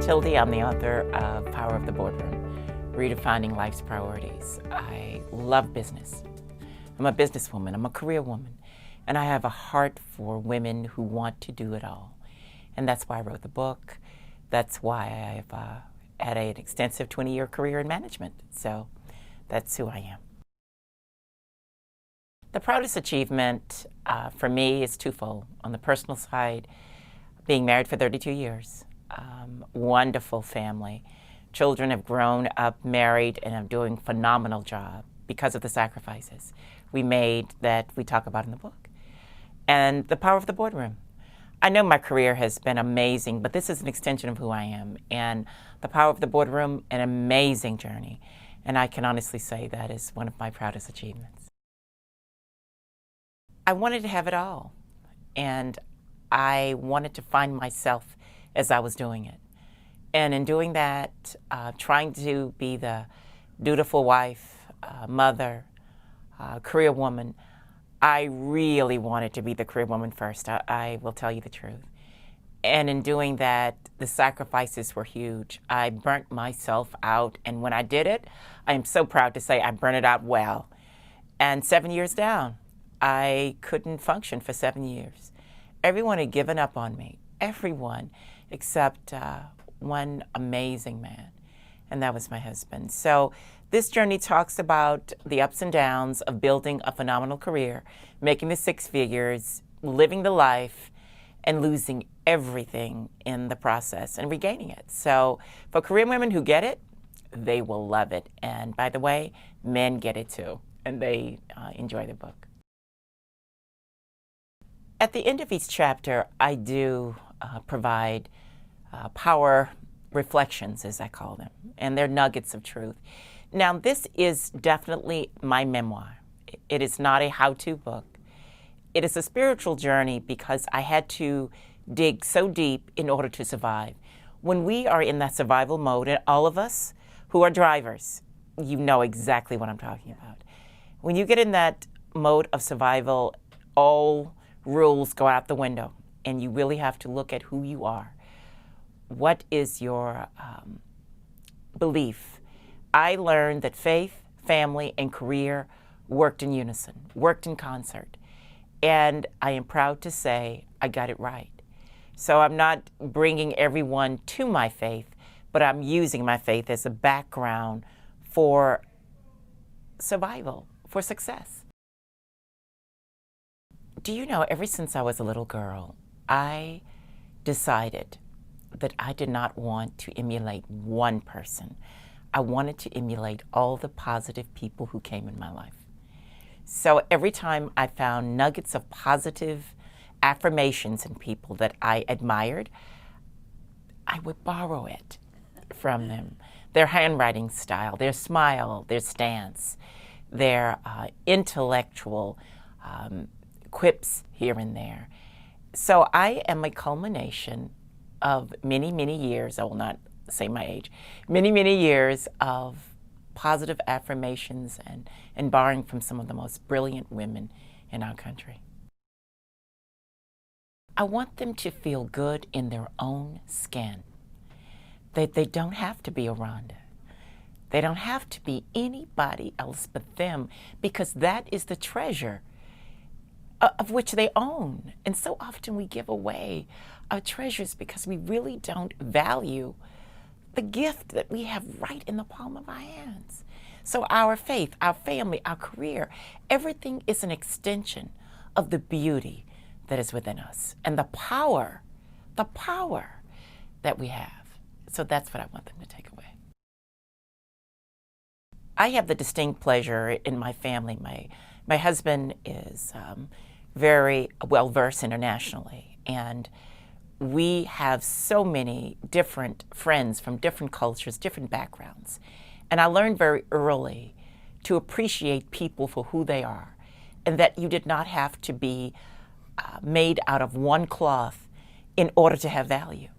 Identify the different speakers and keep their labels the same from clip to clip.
Speaker 1: Tildy. I'm the author of Power of the Boardroom, Redefining Life's Priorities. I love business. I'm a businesswoman, I'm a career woman, and I have a heart for women who want to do it all. And that's why I wrote the book. That's why I've had an extensive 20-year career in management. So that's who I am. The proudest achievement for me is twofold. On the personal side, being married for 32 years, wonderful family. Children have grown up, married, and are doing a phenomenal job because of the sacrifices we made that we talk about in the book. And the power of the boardroom. I know my career has been amazing, but this is an extension of who I am. And the power of the boardroom, an amazing journey. And I can honestly say that is one of my proudest achievements. I wanted to have it all. And I wanted to find myself as I was doing it. And in doing that, trying to be the dutiful wife, mother, career woman, I really wanted to be the career woman first. I will tell you the truth. And in doing that, the sacrifices were huge. I burnt myself out. And when I did it, I am so proud to say I burned it out well. And 7 years down, I couldn't function for 7 years. Everyone had given up on me. Everyone except one amazing man, and that was my husband. So this journey talks about the ups and downs of building a phenomenal career, making the six figures, living the life, and losing everything in the process and regaining it. So for career women who get it, they will love it. And by the way, men get it too, and they enjoy the book. At the end of each chapter, I do provide power reflections, as I call them, and they're nuggets of truth. Now, this is definitely my memoir. It is not a how-to book. It is a spiritual journey because I had to dig so deep in order to survive. When we are in that survival mode, and all of us who are drivers, you know exactly what I'm talking about. When you get in that mode of survival, all rules go out the window, and you really have to look at who you are. What is your belief? I learned that faith, family, and career worked in unison, worked in concert. And I am proud to say I got it right. So I'm not bringing everyone to my faith, but I'm using my faith as a background for survival, for success. Do you know, ever since I was a little girl, I decided that I did not want to emulate one person. I wanted to emulate all the positive people who came in my life. So every time I found nuggets of positive affirmations in people that I admired, I would borrow it from them. Their handwriting style, their smile, their stance, their intellectual quips here and there. So I am a culmination of many, many years, I will not say my age, many, many years of positive affirmations and borrowing from some of the most brilliant women in our country. I want them to feel good in their own skin. They don't have to be a Rhonda. They don't have to be anybody else but them, because that is the treasure of which they own. And so often we give away our treasures because we really don't value the gift that we have right in the palm of our hands. So our faith, our family, our career, everything is an extension of the beauty that is within us and the power that we have. So that's what I want them to take away. I have the distinct pleasure in my family. My husband is very well-versed internationally, and we have so many different friends from different cultures, different backgrounds. And I learned very early to appreciate people for who they are, and that you did not have to be made out of one cloth in order to have value.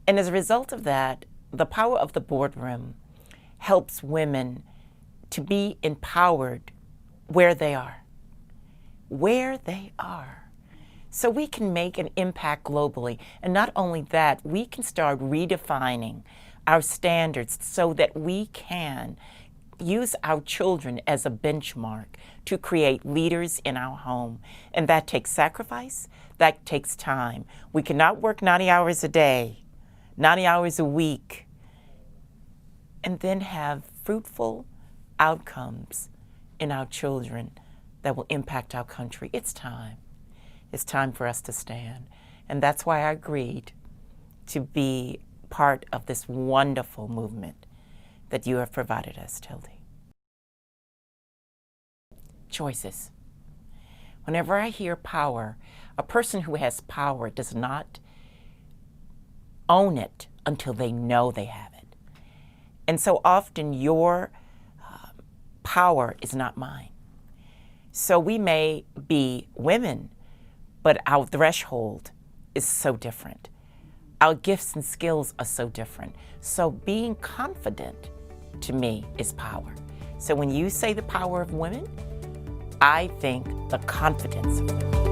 Speaker 1: And as a result of that, the power of the boardroom helps women to be empowered where they are. Where they are. so we can make an impact globally. And not only that, we can start redefining our standards so that we can use our children as a benchmark to create leaders in our home. And that takes sacrifice, that takes time. We cannot work 90 hours a day, 90 hours a week, and then have fruitful outcomes in our children that will impact our country. It's time. It's time for us to stand. And that's why I agreed to be part of this wonderful movement that you have provided us, Tildy. Choices. Whenever I hear power, a person who has power does not own it until they know they have it. And so often your power is not mine. So we may be women, but our threshold is so different. Our gifts and skills are so different. So being confident, to me, is power. So when you say the power of women, I think the confidence of women.